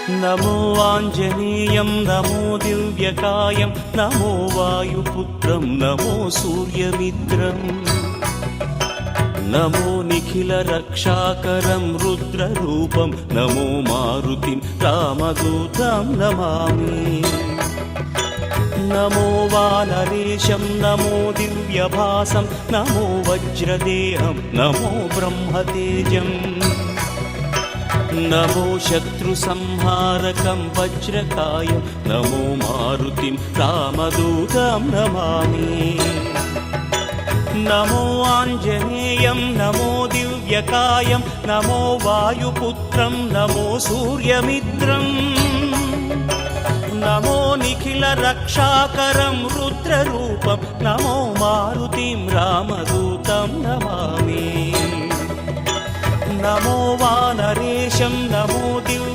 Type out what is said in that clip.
नमो आञ्जनेयं नमो दिव्यकायं नमो वायुपुत्रं नमो सूर्यमित्रम् नमो निखिलरक्षाकरं रुद्ररूपं नमो मारुतिं रामदूतं Namami नमो वानरेशं नमो दिव्यभासं नमो वज्रदेहं नमो ब्रह्मतेजम् नमो शत्रुसंहारकं वज्रकायं नमो मारुतिं रामदूतं Namami नमो आञ्जनेयं नमो दिव्यकायं नमो वायुपुत्रं नमो सूर्यमित्रम् नमो निखिलरक्षाकरं रुद्ररूपं नमो मारुतिं रामदूतं Namami नमो वानरेशं नमो Divya